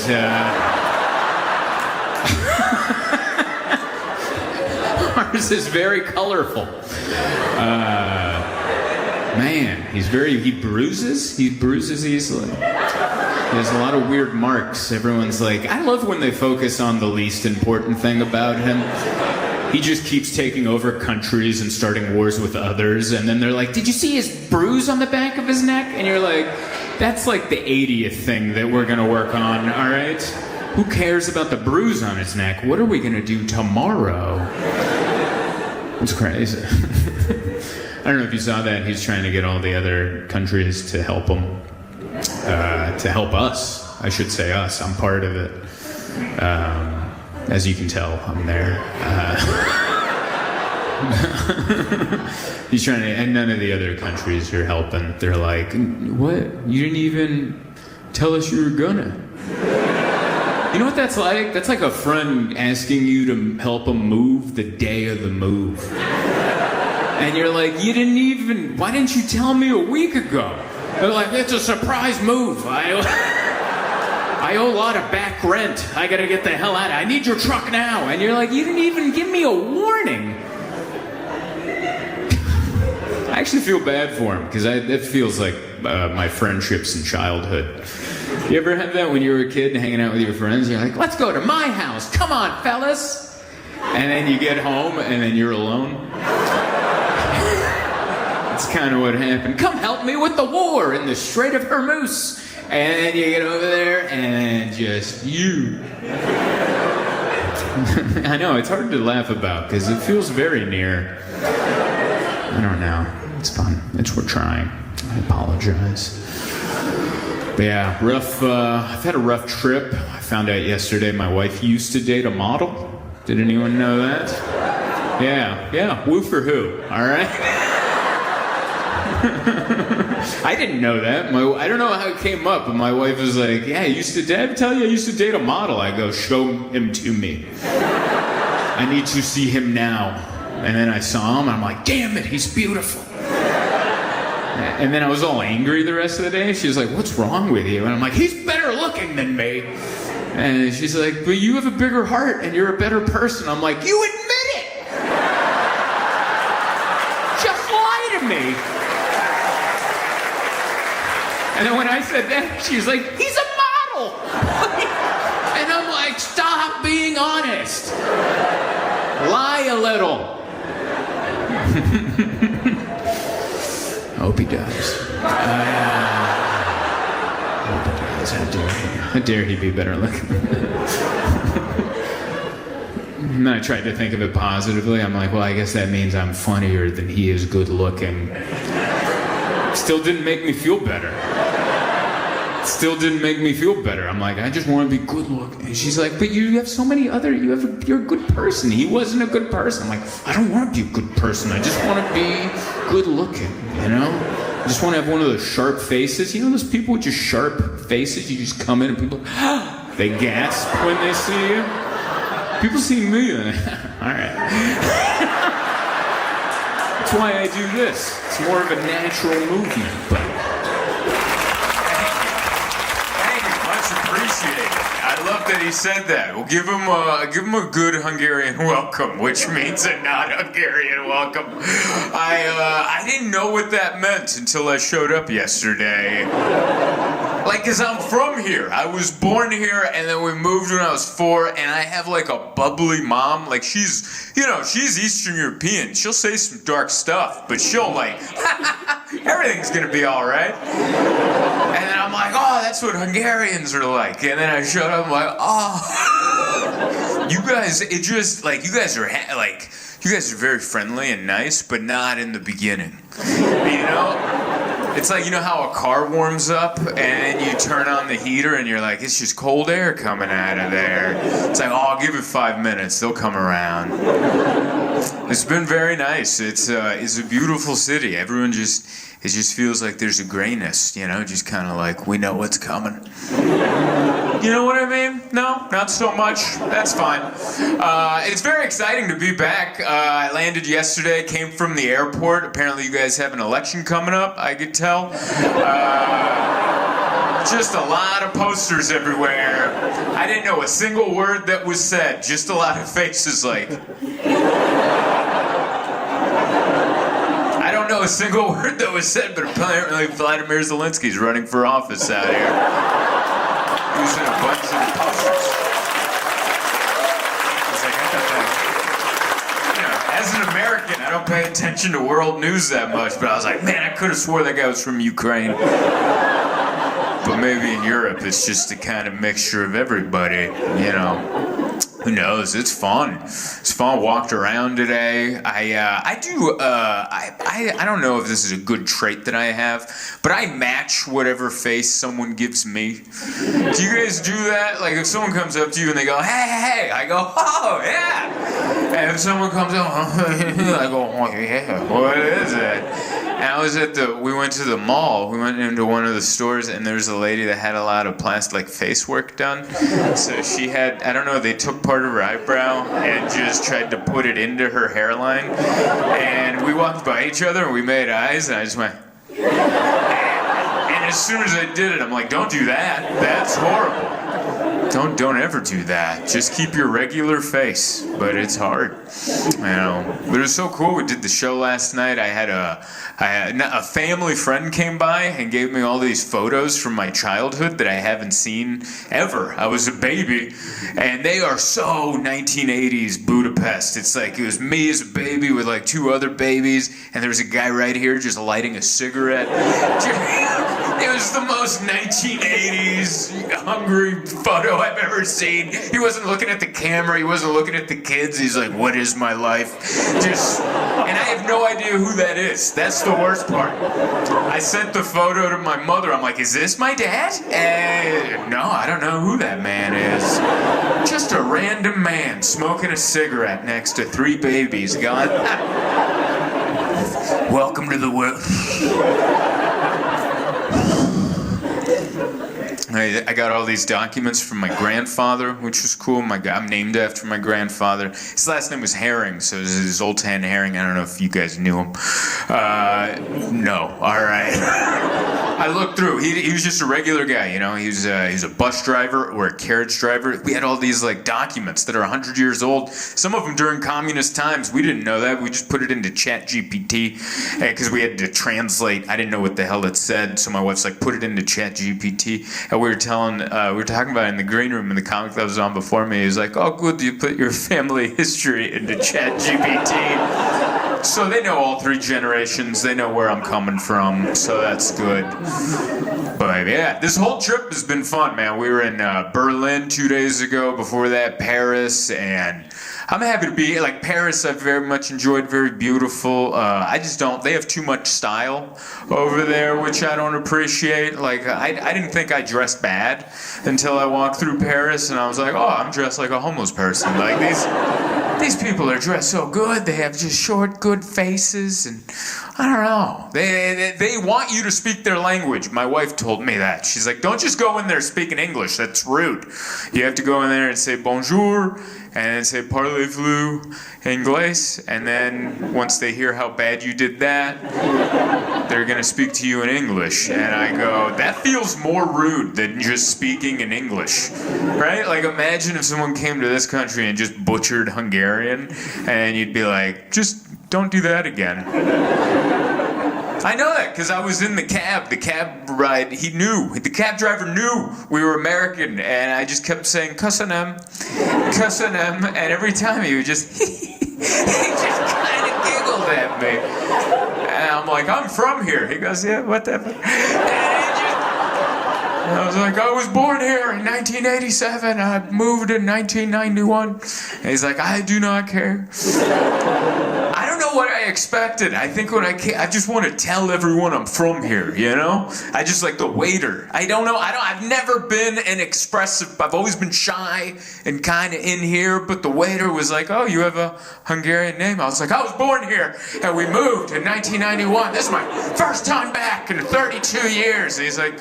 Ours is very colorful. Man, he bruises easily. He has a lot of weird marks. Everyone's like, I love when they focus on the least important thing about him. He just keeps taking over countries and starting wars with others, and then they're like, did you see his bruise on the back of his neck? And you're like, that's like the 80th thing that we're gonna work on, all right? Who cares about the bruise on his neck? What are we gonna do tomorrow? It's crazy. I don't know if you saw that. He's trying to get all the other countries to help him. To help us. I should say us. I'm part of it. As you can tell, I'm there. He's trying to, and none of the other countries are helping. They're like, what? You didn't even tell us you were gonna. You know what that's like? That's like a friend asking you to help them move the day of the move. And you're like, why didn't you tell me a week ago? They're like, it's a surprise move. I owe a lot of back rent. I gotta get the hell out of it. I need your truck now. And you're like, you didn't even give me a warning. I actually feel bad for him, because it feels like my friendships in childhood. You ever have that when you were a kid and hanging out with your friends? You're like, let's go to my house. Come on, fellas. And then you get home and then you're alone. That's kind of what happened. Come help me with the war in the Strait of Hormuz. And then you get over there and just you. I know, it's hard to laugh about because it feels very near. I don't know. It's fun. We're trying. I apologize. But yeah, rough. I've had a rough trip. I found out yesterday my wife used to date a model. Did anyone know that? Yeah. Woo for who? All right. I didn't know that. I don't know how it came up, but my wife was like, "Yeah, did I tell you I used to date a model?" I go, "Show him to me. I need to see him now." And then I saw him. And I'm like, "Damn it, he's beautiful." And then I was all angry the rest of the day. She was like, "What's wrong with you?" And I'm like, "He's better looking than me." And she's like, "But you have a bigger heart and you're a better person." I'm like, "You admit it! Just lie to me." And then when I said that, she was like, "He's a model!" And I'm like, "Stop being honest. Lie a little." I hope he does. How dare he be better looking? And then I tried to think of it positively. I'm like, well, I guess that means I'm funnier than he is good looking. Still didn't make me feel better. I'm like, I just want to be good looking. And she's like, but you have so many other, you're a good person. He wasn't a good person. I'm like, I don't want to be a good person. I just want to be good looking, you know? I just want to have one of those sharp faces. You know those people with just sharp faces? You just come in and people, they gasp when they see you. People see me and all right. That's why I do this. It's more of a natural movement, but. I love that he said that. We'll give him a good Hungarian welcome, which means a not Hungarian welcome. I didn't know what that meant until I showed up yesterday. Like, 'cause I'm from here. I was born here, and then we moved when I was 4, and I have like a bubbly mom. Like, she's Eastern European. She'll say some dark stuff, but she'll like, everything's gonna be all right. And then I'm like, oh, that's what Hungarians are like. And then I showed up, I'm like, oh, you guys, you guys are like you guys are very friendly and nice, but not in the beginning. You know? It's like, you know how a car warms up and you turn on the heater and you're like, it's just cold air coming out of there. It's like, oh, I'll give it 5 minutes, they'll come around. It's been very nice. It's a beautiful city. Everyone it just feels like there's a grayness, you know, just kind of like, we know what's coming. You know what I mean? No, not so much. That's fine. It's very exciting to be back. I landed yesterday, came from the airport. Apparently you guys have an election coming up, I could tell. Just a lot of posters everywhere. I didn't know a single word that was said, just a lot of faces like... I don't know a single word that was said, but apparently Vladimir Zelensky's running for office out here. Using a bunch of posters. I was like, I thought that, you know, as an American, I don't pay attention to world news that much, but I was like, man, I could have swore that guy was from Ukraine. But maybe in Europe, it's just a kind of mixture of everybody, you know. Who knows? It's fun. It's fun. Walked around today. I don't know if this is a good trait that I have, but I match whatever face someone gives me. Do you guys do that? Like if someone comes up to you and they go, hey, I go, oh, yeah. And if someone comes up, I go, oh, yeah, what is it? And we went to the mall. We went into one of the stores and there was a lady that had a lot of plastic face work done. So she had, I don't know, they took part of her eyebrow and just tried to put it into her hairline. And we walked by each other and we made eyes and I just went, and as soon as I did it, I'm like, don't do that. That's horrible. Don't ever do that. Just keep your regular face. But it's hard, you know. But it was so cool. We did the show last night. I had a family friend came by and gave me all these photos from my childhood that I haven't seen ever. I was a baby, and they are so 1980s Budapest. It's like it was me as a baby with like 2 other babies, and there was a guy right here just lighting a cigarette. It was the most 1980s hungry photo I've ever seen. He wasn't looking at the camera. He wasn't looking at the kids. He's like, what is my life? And I have no idea who that is. That's the worst part. I sent the photo to my mother. I'm like, is this my dad? No, I don't know who that man is. Just a random man smoking a cigarette next to 3 babies going, welcome to the world. I got all these documents from my grandfather, which was cool. I'm named after my grandfather. His last name was Herring, so it was Zoltan Herring. I don't know if you guys knew him. No. All right. I looked through. He was just a regular guy, you know. He was a bus driver or a carriage driver. We had all these like documents that are 100 years old. Some of them during communist times. We didn't know that. We just put it into ChatGPT because we had to translate. I didn't know what the hell it said, so my wife's like, put it into ChatGPT. And we were talking about it in the green room in the comic that was on before me. He was like, oh, good, you put your family history into ChatGPT. So they know all 3 generations. They know where I'm coming from, so that's good. But yeah, this whole trip has been fun, man. We were in Berlin 2 days ago. Before that, Paris, and I'm happy to be like Paris. I've very much enjoyed. Very beautiful. I just don't. They have too much style over there, which I don't appreciate. Like I didn't think I dressed bad until I walked through Paris, and I was like, oh, I'm dressed like a homeless person. Like these people are dressed so good. They have just short, good faces, and I don't know. They want you to speak their language. My wife told me that. She's like, don't just go in there speaking English. That's rude. You have to go in there and say bonjour, and then say parlez-vous anglais, and then once they hear how bad you did that, they're gonna speak to you in English. And I go, that feels more rude than just speaking in English, right? Like imagine if someone came to this country and just butchered Hungarian, and you'd be like, just don't do that again. I know that because I was in the cab. The cab ride, the cab driver knew we were American, and I just kept saying, Kaszas, and every time he would just, he just kind of giggled at me. And I'm like, I'm from here. He goes, yeah, whatever. I was like, I was born here in 1987. I moved in 1991. And he's like, I do not care. I don't know what I expected. I think when I just want to tell everyone I'm from here, you know? I just like the waiter. I don't know. I've never been an expressive. I've always been shy and kind of in here. But the waiter was like, oh, you have a Hungarian name? I was like, I was born here and we moved in 1991. This is my first time back in 32 years. And he's like,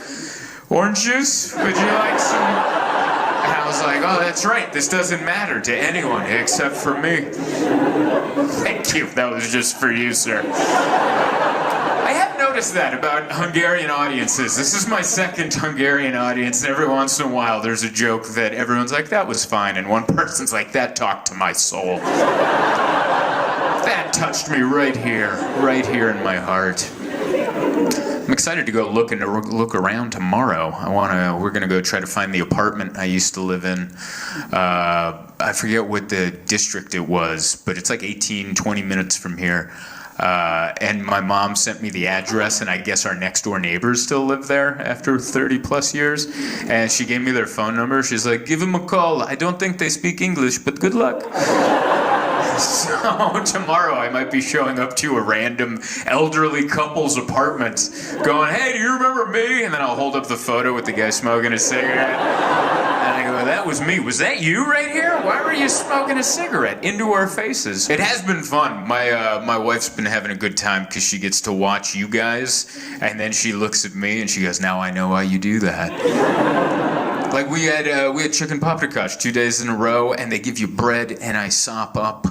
orange juice? Would you like some? And I was like, oh, that's right. This doesn't matter to anyone except for me. Thank you. That was just for you, sir. I have noticed that about Hungarian audiences. This is my second Hungarian audience. Every once in a while, there's a joke that everyone's like, that was fine. And one person's like, that talked to my soul. That touched me right here in my heart. I'm excited to go look around tomorrow. We're gonna go try to find the apartment I used to live in. I forget what the district it was, but it's like 18-20 minutes from here. And my mom sent me the address, and I guess our next door neighbors still live there after 30 plus years. And she gave me their phone number. She's like, give them a call. I don't think they speak English, but good luck. So tomorrow I might be showing up to a random elderly couple's apartment going, hey, do you remember me? And then I'll hold up the photo with the guy smoking a cigarette. And I go, that was me. Was that you right here? Why were you smoking a cigarette into our faces? It has been fun. My wife's been having a good time because she gets to watch you guys. And then she looks at me and she goes, now I know why you do that. Like we had chicken paprikash 2 days in a row, and they give you bread, and I sop up.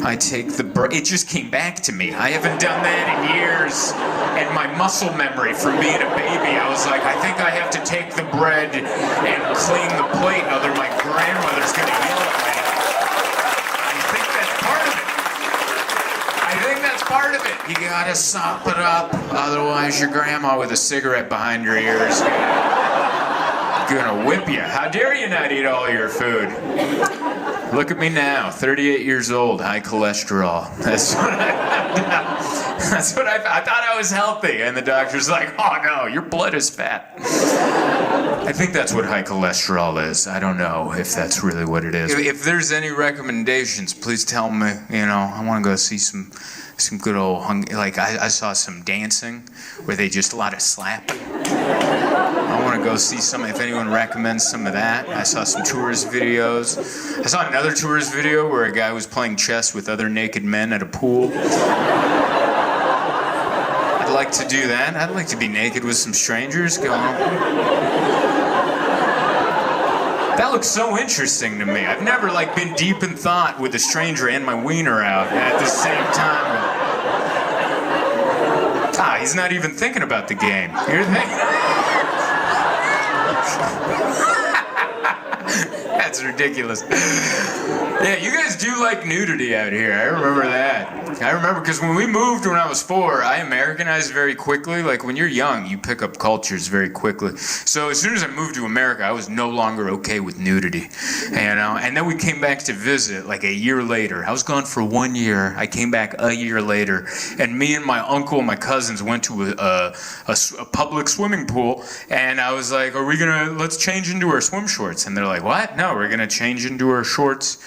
I take the bread. It just came back to me. I haven't done that in years, and my muscle memory from being a baby, I was like, I think I have to take the bread and clean the plate, other my grandmother's gonna yell at me. I think that's part of it. You gotta sop it up, otherwise your grandma with a cigarette behind her ears gonna whip you. How dare you not eat all your food? Look at me now, 38 years old, high cholesterol. That's what I thought I was healthy, and the doctor's like, oh no, your blood is fat. I think that's what high cholesterol is. I don't know if that's really what it is. If there's any recommendations, please tell me. You know, I want to go see some good old I saw some dancing where they just a lot of slapping. I want to go see some, if anyone recommends some of that. I saw some tourist videos. I saw another tourist video where a guy was playing chess with other naked men at a pool. I'd like to do that. I'd like to be naked with some strangers. Go on. That looks so interesting to me. I've never been deep in thought with a stranger and my wiener out at the same time. He's not even thinking about the game. You're thinking. That's ridiculous. Yeah, you guys do like nudity out here. I remember that. I remember because when we moved when I was 4, I Americanized very quickly. Like when you're young, you pick up cultures very quickly. So as soon as I moved to America, I was no longer okay with nudity. You know? And then we came back to visit like a year later. I was gone for 1 year. I came back a year later. And me and my uncle and my cousins went to a public swimming pool. And I was like, let's change into our swim shorts. And they're like, what? No, we're going to change into our shorts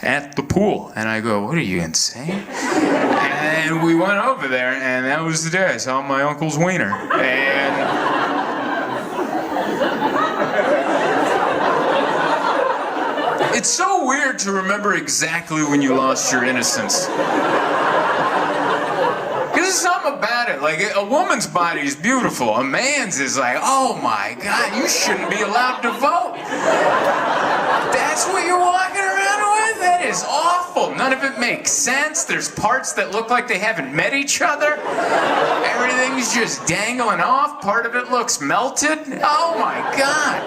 at the pool. And I go, what are you, insane? And we went over there, and that was the day I saw my uncle's wiener. And it's so weird to remember exactly when you lost your innocence. Because there's something about it. Like, a woman's body is beautiful. A man's is like, oh my God, you shouldn't be allowed to vote. That's what you're walking around with? That is awful. None of it makes sense. There's parts that look like they haven't met each other. Everything's just dangling off. Part of it looks melted. Oh my God.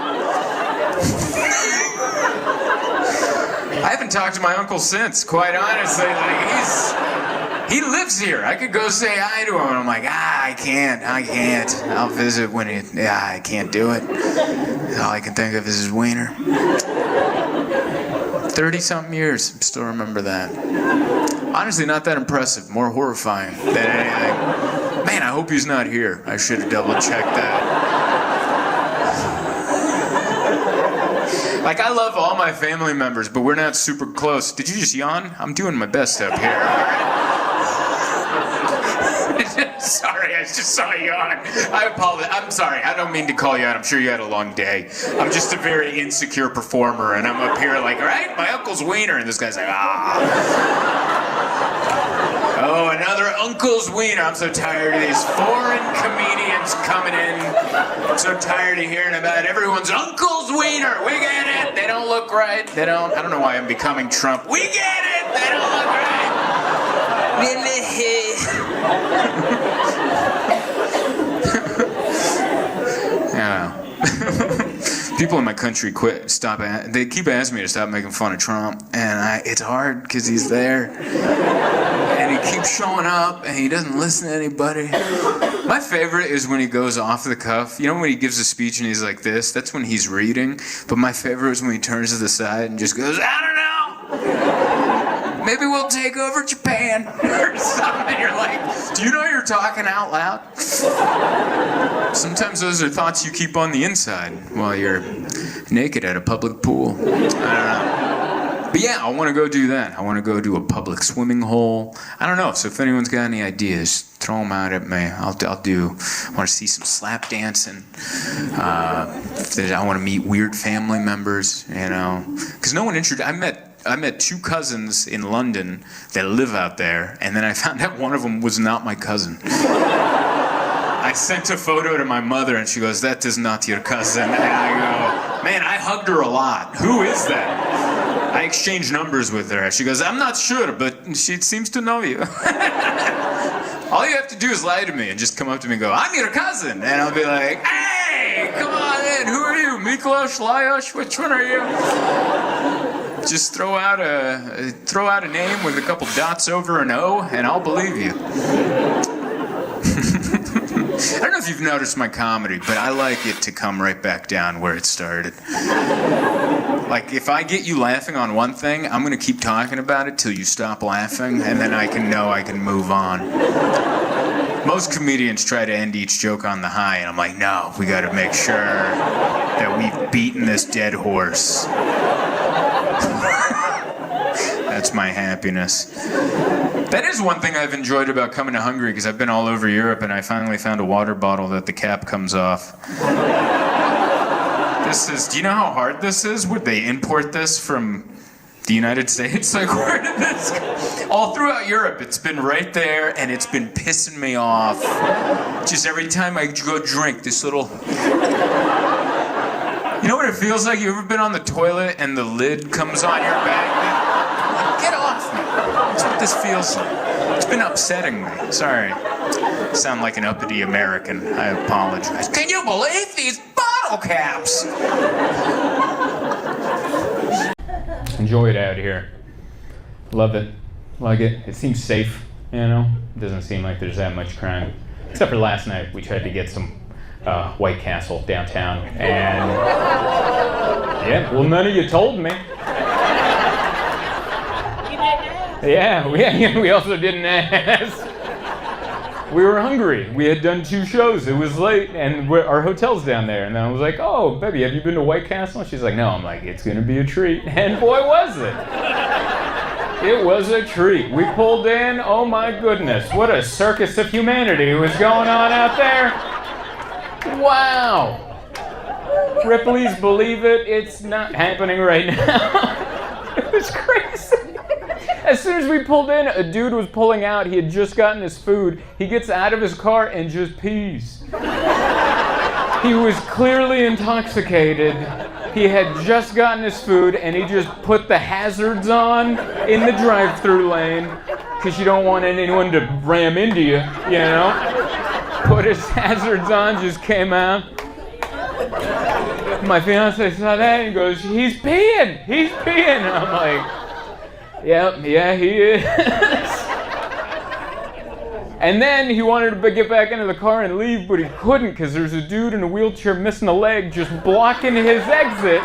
I haven't talked to my uncle since, quite honestly. He lives here. I could go say hi to him, and I'm like, I can't. I'll visit when I can't do it. All I can think of is his wiener. 30-something years, still remember that. Honestly, not that impressive. More horrifying than anything. Man, I hope he's not here. I should have double-checked that. Like, I love all my family members, but we're not super close. Did you just yawn? I'm doing my best up here. Sorry, I just saw you yawn. I apologize. I'm sorry. I don't mean to call you out. I'm sure you had a long day. I'm just a very insecure performer, and I'm up here like, all right, my uncle's wiener, and this guy's like, ah. Oh, another uncle's wiener. I'm so tired of these foreign comedians coming in. I'm so tired of hearing about everyone's uncle's wiener. We get it. They don't look right. I don't know why I'm becoming Trump. We get it. They don't look right. Yeah. People in my country they keep asking me to stop making fun of Trump, and it's hard because he's there. And he keeps showing up, and he doesn't listen to anybody. My favorite is when he goes off the cuff. You know when he gives a speech and he's like this? That's when he's reading. But my favorite is when he turns to the side and just goes, I don't know. Maybe we'll take over Japan or something. You're like, do you know you're talking out loud? Sometimes those are thoughts you keep on the inside while you're naked at a public pool. I don't know. But yeah, I want to go do that. I want to go to a public swimming hole. I don't know. So if anyone's got any ideas, throw them out at me. I want to see some slap dancing. I want to meet weird family members, you know. Because no one I met two cousins in London that live out there, and then I found out one of them was not my cousin. I sent a photo to my mother, and she goes, that is not your cousin. And I go, man, I hugged her a lot. Who is that? I exchanged numbers with her. She goes, I'm not sure, but she seems to know you. All you have to do is lie to me and just come up to me and go, I'm your cousin. And I'll be like, hey, come on in. Who are you? Miklos, Lajos? Which one are you? Just throw out a name with a couple dots over an O, and I'll believe you. I don't know if you've noticed my comedy, but I like it to come right back down where it started. Like, if I get you laughing on one thing, I'm gonna keep talking about it till you stop laughing, and then I can move on. Most comedians try to end each joke on the high, and I'm like, no, we gotta make sure that we've beaten this dead horse. That's my happiness. That is one thing I've enjoyed about coming to Hungary, because I've been all over Europe and I finally found a water bottle that the cap comes off. Do you know how hard this is? Would they import this from the United States? Like, where did this go? All throughout Europe, it's been right there and it's been pissing me off. Just every time I go drink this little... You know what it feels like? You ever been on the toilet and the lid comes on your bag? Get off me. That's what this feels like. It's been upsetting me. Sorry. I sound like an uppity American. I apologize. Can you believe these bottle caps? Enjoy it out here. Love it. Like it. It seems safe, you know? It doesn't seem like there's that much crime. Except for last night, we tried to get some White Castle downtown, and yeah, well, none of you told me. Yeah, we also didn't ask. We were hungry. We had done 2 shows. It was late, and our hotel's down there. And then I was like, "Oh, baby, have you been to White Castle?" And she's like, "No." I'm like, "It's gonna be a treat." And boy, was it! It was a treat. We pulled in. Oh my goodness, what a circus of humanity was going on out there. Wow. Ripley's Believe It. It's not happening right now. It was crazy. As soon as we pulled in, a dude was pulling out. He had just gotten his food. He gets out of his car and just pees. He was clearly intoxicated. He had just gotten his food and he just put the hazards on in the drive-thru lane because you don't want anyone to ram into you, you know? Put his hazards on, just came out. My fiance saw that and goes, he's peeing. And I'm like, yep, yeah, he is. And then he wanted to get back into the car and leave, but he couldn't because there's a dude in a wheelchair missing a leg just blocking his exit.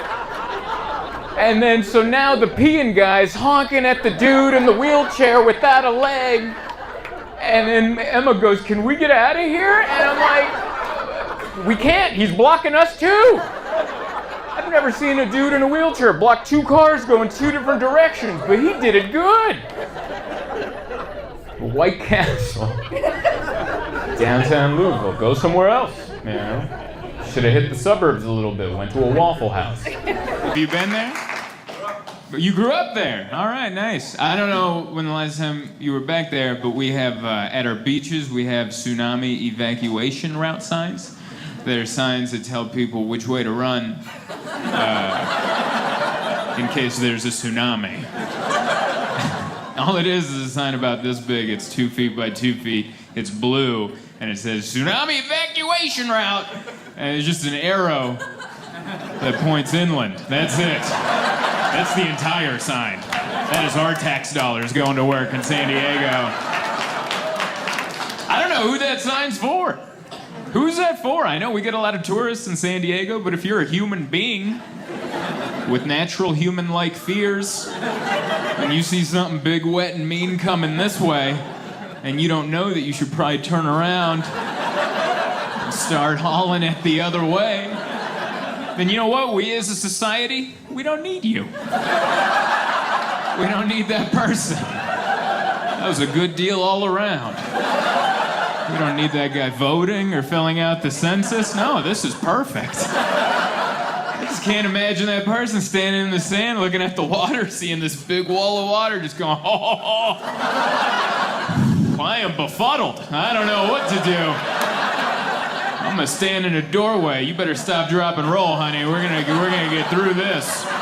And then, so now the peeing guy's honking at the dude in the wheelchair without a leg. And then Emma goes, can we get out of here? And I'm like, we can't. He's blocking us too. I've never seen a dude in a wheelchair block 2 cars going 2 different directions, but he did it good. White Castle. Downtown Louisville. Go somewhere else, you know? Should have hit the suburbs a little bit. Went to a Waffle House. Have you been there? You grew up there. All right, nice. I don't know when the last time you were back there, but we have, at our beaches, we have tsunami evacuation route signs. They're signs that tell people which way to run in case there's a tsunami. All it is a sign about this big. It's 2 feet by 2 feet. It's blue, and it says tsunami evacuation route. And it's just an arrow that points inland. That's it. That's the entire sign. That is our tax dollars going to work in San Diego. I don't know who that sign's for. Who's that for? I know we get a lot of tourists in San Diego, but if you're a human being with natural human-like fears, and you see something big, wet, and mean coming this way, and you don't know that you should probably turn around and start hauling it the other way, then you know what? We as a society, we don't need you. We don't need that person. That was a good deal all around. We don't need that guy voting or filling out the census. No, this is perfect. I just can't imagine that person standing in the sand looking at the water, seeing this big wall of water, just going, oh. I am befuddled. I don't know what to do. I'm gonna stand in a doorway. You better stop, drop, and roll, honey. We're gonna get through this.